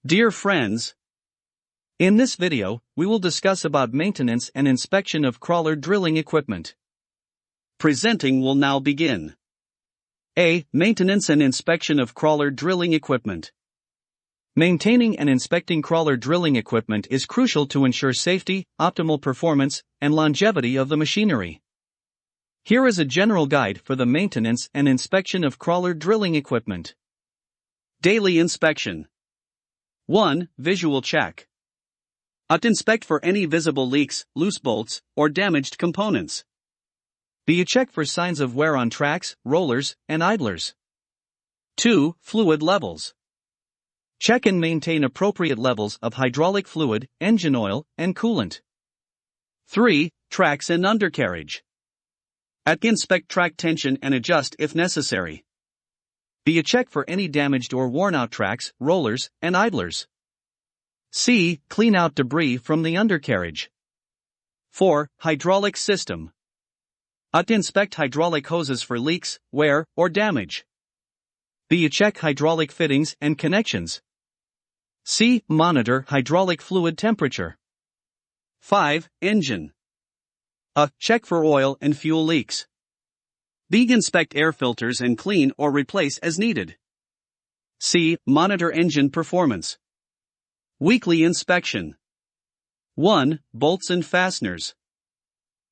Dear friends, in this video, we will discuss about maintenance and inspection of crawler drilling equipment. Presenting will now begin. A. Maintenance and inspection of crawler drilling equipment. Maintaining and inspecting crawler drilling equipment is crucial to ensure safety, optimal performance, and longevity of the machinery. Here is a general guide for the maintenance and inspection of crawler drilling equipment. Daily inspection. 1. Visual check. Inspect for any visible leaks, loose bolts, or damaged components. B. Check for signs of wear on tracks, rollers, and idlers. 2. Fluid levels. Check and maintain appropriate levels of hydraulic fluid, engine oil, and coolant. 3. Tracks and undercarriage. Inspect track tension and adjust if necessary. B. Check for any damaged or worn-out tracks, rollers, and idlers. C. Clean out debris from the undercarriage. 4. Hydraulic system. Inspect hydraulic hoses for leaks, wear, or damage. B. Check hydraulic fittings and connections. C. Monitor hydraulic fluid temperature. 5. Engine. Check for oil and fuel leaks. B. Inspect air filters and clean or replace as needed. C. Monitor engine performance. Weekly inspection. 1. Bolts and fasteners.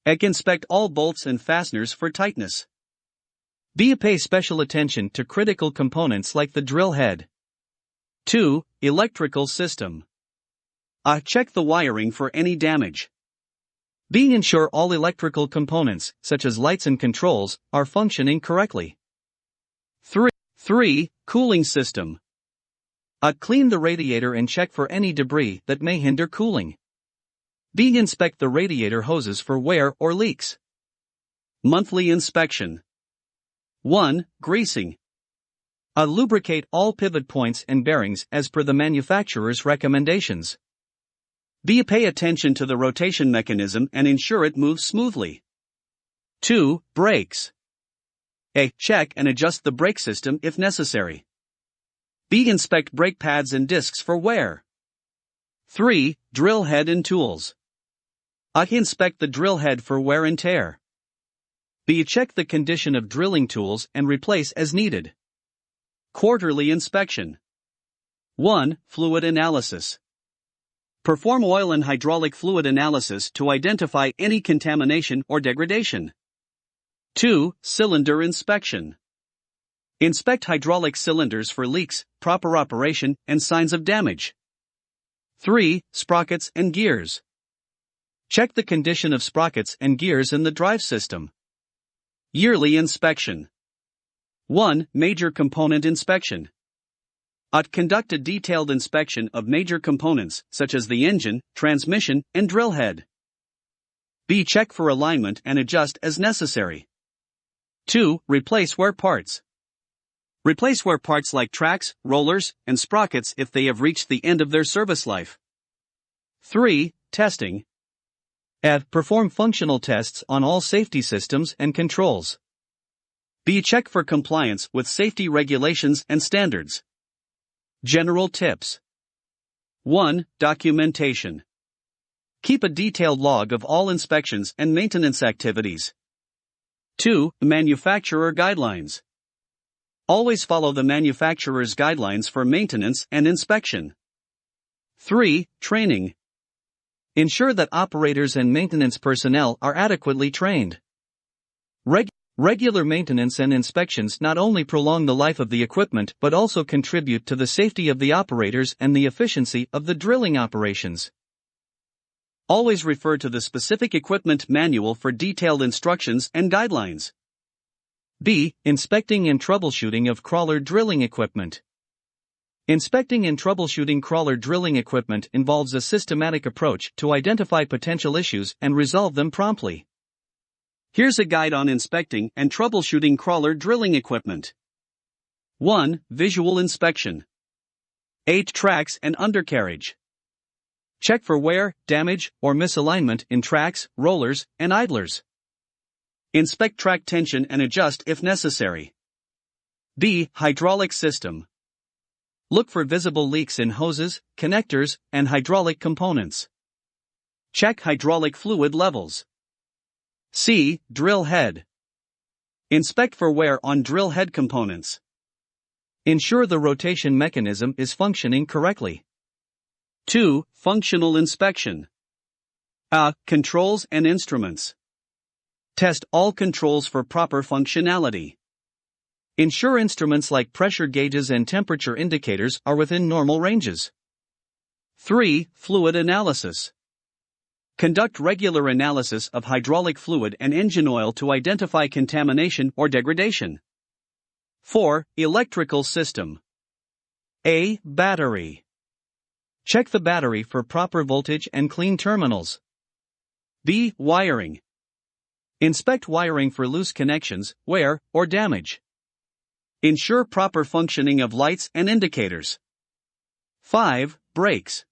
Inspect all bolts and fasteners for tightness. B. Pay special attention to critical components like the drill head. 2. Electrical system. Check the wiring for any damage. B. Ensure all electrical components, such as lights and controls, are functioning correctly. 3. Cooling system. Clean the radiator and check for any debris that may hinder cooling. B. Inspect the radiator hoses for wear or leaks. Monthly inspection. 1. Greasing. Lubricate all pivot points and bearings as per the manufacturer's recommendations. B. Pay attention to the rotation mechanism and ensure it moves smoothly. 2. Brakes. A. Check and adjust the brake system if necessary. B. Inspect brake pads and discs for wear. 3. Drill head and tools. Inspect the drill head for wear and tear. B. Check the condition of drilling tools and replace as needed. Quarterly inspection. 1. Fluid analysis. Perform oil and hydraulic fluid analysis to identify any contamination or degradation. 2. Cylinder inspection. Inspect hydraulic cylinders for leaks, proper operation, and signs of damage. 3. Sprockets and gears. Check the condition of sprockets and gears in the drive system. Yearly inspection. 1. Major component inspection. Conduct a detailed inspection of major components, such as the engine, transmission, and drill head. B. Check for alignment and adjust as necessary. 2. Replace wear parts. Replace wear parts like tracks, rollers, and sprockets if they have reached the end of their service life. 3. Testing. Perform functional tests on all safety systems and controls. B. Check for compliance with safety regulations and standards. General tips. 1. Documentation. Keep a detailed log of all inspections and maintenance activities. 2. Manufacturer guidelines. Always follow the manufacturer's guidelines for maintenance and inspection. 3. Training. Ensure that operators and maintenance personnel are adequately trained. Regular maintenance and inspections not only prolong the life of the equipment but also contribute to the safety of the operators and the efficiency of the drilling operations. Always refer to the specific equipment manual for detailed instructions and guidelines. B. Inspecting and troubleshooting of crawler drilling equipment. Inspecting and troubleshooting crawler drilling equipment involves a systematic approach to identify potential issues and resolve them promptly. Here's a guide on inspecting and troubleshooting crawler drilling equipment. 1. Visual inspection. 8. Tracks and undercarriage. Check for wear, damage, or misalignment in tracks, rollers, and idlers. Inspect track tension and adjust if necessary. B. Hydraulic system. Look for visible leaks in hoses, connectors, and hydraulic components. Check hydraulic fluid levels. C. Drill head. Inspect for wear on drill head components. Ensure the rotation mechanism is functioning correctly. 2. Functional inspection. A. Controls and instruments. Test all controls for proper functionality. Ensure instruments like pressure gauges and temperature indicators are within normal ranges. 3. Fluid analysis. Conduct regular analysis of hydraulic fluid and engine oil to identify contamination or degradation. 4. Electrical system. A. Battery. Check the battery for proper voltage and clean terminals. B. Wiring. Inspect wiring for loose connections, wear, or damage. Ensure proper functioning of lights and indicators. 5. Brakes.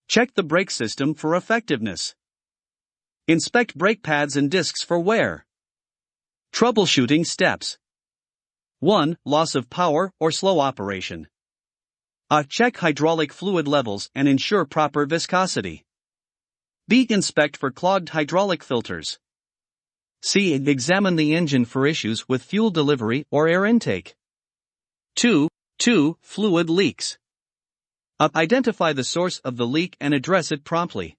Check the brake system for effectiveness. Inspect brake pads and discs for wear. Troubleshooting steps. 1. Loss of power or slow operation. A. Check hydraulic fluid levels and ensure proper viscosity. B. Inspect for clogged hydraulic filters. C. Examine the engine for issues with fuel delivery or air intake. 2. Fluid leaks. Identify the source of the leak and address it promptly.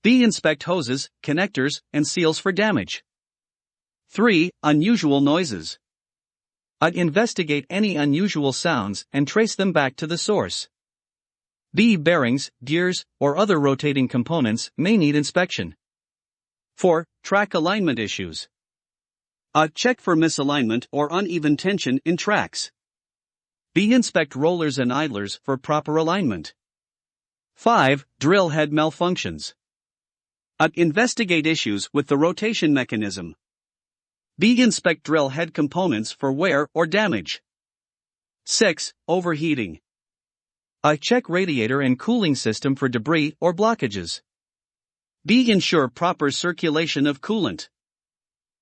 B. Inspect hoses, connectors, and seals for damage. 3. Unusual noises. Investigate any unusual sounds and trace them back to the source. B. Bearings, gears, or other rotating components may need inspection. 4. Track alignment issues. Check for misalignment or uneven tension in tracks. B. Inspect rollers and idlers for proper alignment. 5. Drill head malfunctions. Investigate issues with the rotation mechanism. B. Inspect drill head components for wear or damage. 6. Overheating. Check radiator and cooling system for debris or blockages. B. Ensure proper circulation of coolant.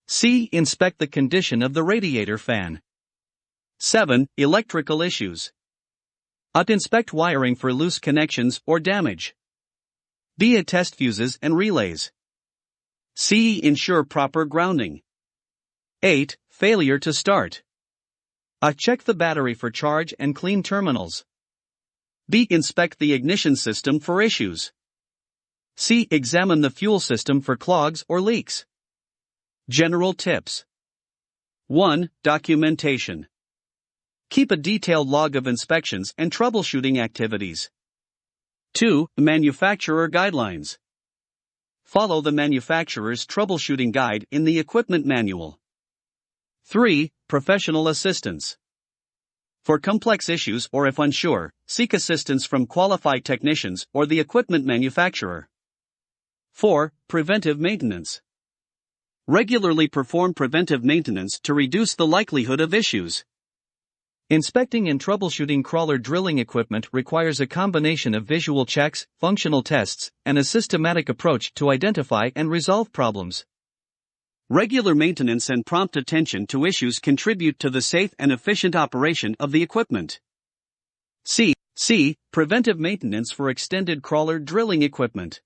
C. Inspect the condition of the radiator fan. 7. Electrical issues. Inspect wiring for loose connections or damage. B. Test fuses and relays. C. Ensure proper grounding. 8. Failure to start. Check the battery for charge and clean terminals. B. Inspect the ignition system for issues. C. Examine the fuel system for clogs or leaks. General tips. 1. Documentation. Keep a detailed log of inspections and troubleshooting activities. 2. Manufacturer guidelines. Follow the manufacturer's troubleshooting guide in the equipment manual. 3. Professional assistance. For complex issues or if unsure, seek assistance from qualified technicians or the equipment manufacturer. 4. Preventive maintenance. Regularly perform preventive maintenance to reduce the likelihood of issues. Inspecting and troubleshooting crawler drilling equipment requires a combination of visual checks, functional tests, and a systematic approach to identify and resolve problems. Regular maintenance and prompt attention to issues contribute to the safe and efficient operation of the equipment. C. Preventive maintenance for extended crawler drilling equipment.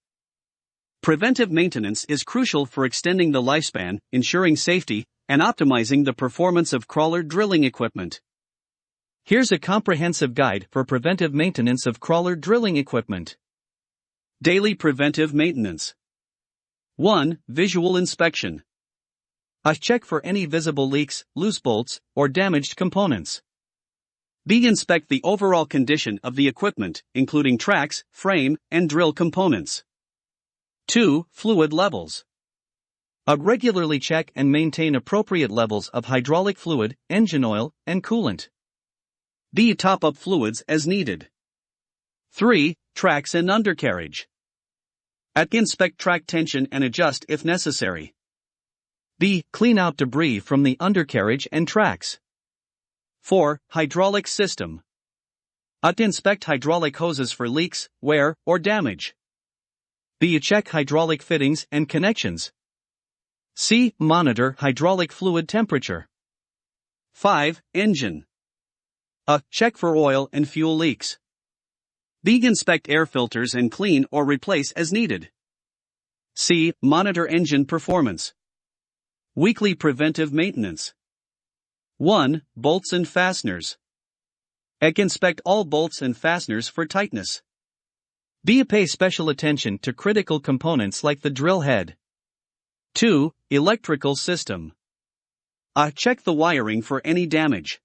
Preventive maintenance is crucial for extending the lifespan, ensuring safety, and optimizing the performance of crawler drilling equipment. Here's a comprehensive guide for preventive maintenance of crawler drilling equipment. Daily preventive maintenance. 1. Visual inspection. Check for any visible leaks, loose bolts, or damaged components. B. Inspect the overall condition of the equipment, including tracks, frame, and drill components. 2. Fluid levels. Regularly check and maintain appropriate levels of hydraulic fluid, engine oil, and coolant. B. Top up fluids as needed. 3. Tracks and undercarriage. Inspect track tension and adjust if necessary. B. Clean out debris from the undercarriage and tracks. 4. Hydraulic system. Inspect hydraulic hoses for leaks, wear, or damage. B. Check hydraulic fittings and connections. C. Monitor hydraulic fluid temperature. 5. Engine. A. Check for oil and fuel leaks. B. Inspect air filters and clean or replace as needed. C. Monitor engine performance. Weekly preventive maintenance. 1. Bolts and fasteners. A. Inspect all bolts and fasteners for tightness. B. Pay special attention to critical components like the drill head. 2. Electrical system. A. Check the wiring for any damage.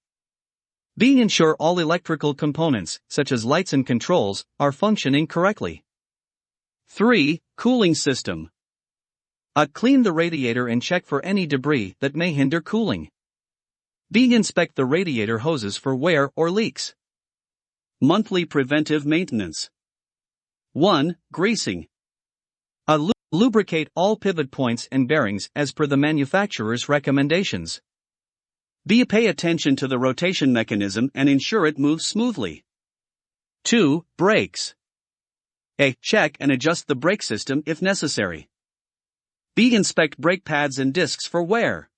B. Ensure all electrical components, such as lights and controls, are functioning correctly. 3. Cooling system. A. Clean the radiator and check for any debris that may hinder cooling. B. Inspect the radiator hoses for wear or leaks. Monthly preventive maintenance. 1. Greasing. A. Lubricate all pivot points and bearings as per the manufacturer's recommendations. B. Pay attention to the rotation mechanism and ensure it moves smoothly. 2. Brakes. A. Check and adjust the brake system if necessary. B. Inspect brake pads and discs for wear.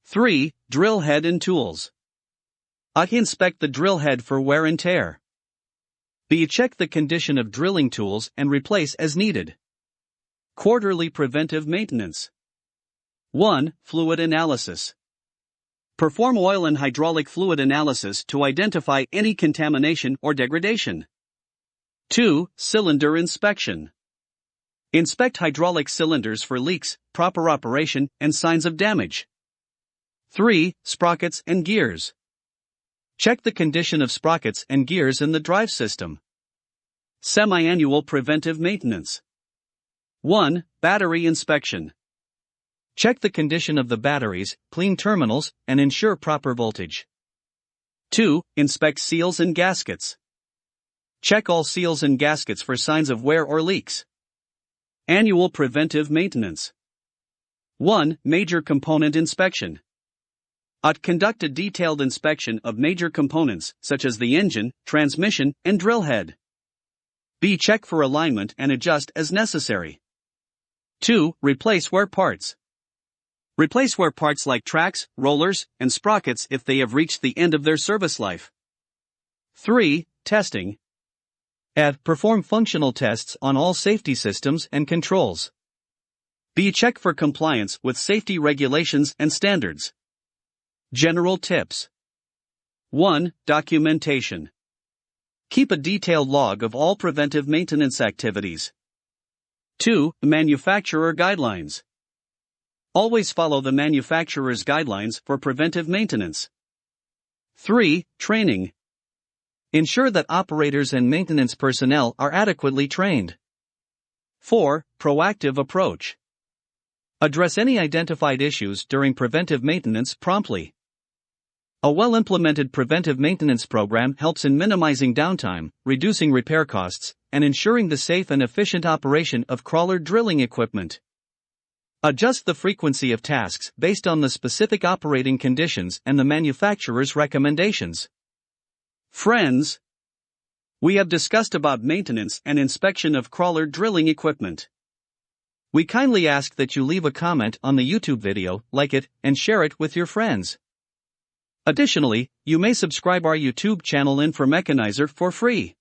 3. Drill head and tools. A. Inspect the drill head for wear and tear. B. Check the condition of drilling tools and replace as needed. Quarterly preventive maintenance. 1. Fluid analysis. Perform oil and hydraulic fluid analysis to identify any contamination or degradation. 2. Cylinder inspection. Inspect hydraulic cylinders for leaks, proper operation, and signs of damage. 3. Sprockets and gears. Check the condition of sprockets and gears in the drive system. Semi-annual preventive maintenance. 1. Battery inspection. Check the condition of the batteries, clean terminals, and ensure proper voltage. 2. Inspect seals and gaskets. Check all seals and gaskets for signs of wear or leaks. Annual preventive maintenance. 1. Major component inspection. Conduct a detailed inspection of major components such as the engine, transmission, and drill head. B. Check for alignment and adjust as necessary. 2. Replace wear parts. Replace wear parts like tracks, rollers, and sprockets if they have reached the end of their service life. 3. Testing. Perform functional tests on all safety systems and controls. B. Check for compliance with safety regulations and standards. General tips. 1. Documentation. Keep a detailed log of all preventive maintenance activities. 2. Manufacturer guidelines. Always follow the manufacturer's guidelines for preventive maintenance. 3. Training. Ensure that operators and maintenance personnel are adequately trained. 4. Proactive approach. Address any identified issues during preventive maintenance promptly. A well-implemented preventive maintenance program helps in minimizing downtime, reducing repair costs, and ensuring the safe and efficient operation of crawler drilling equipment. Adjust the frequency of tasks based on the specific operating conditions and the manufacturer's recommendations. Friends, we have discussed about maintenance and inspection of crawler drilling equipment. We kindly ask that you leave a comment on the YouTube video, like it, and share it with your friends. Additionally, you may subscribe our YouTube channel Infomechanizer for free.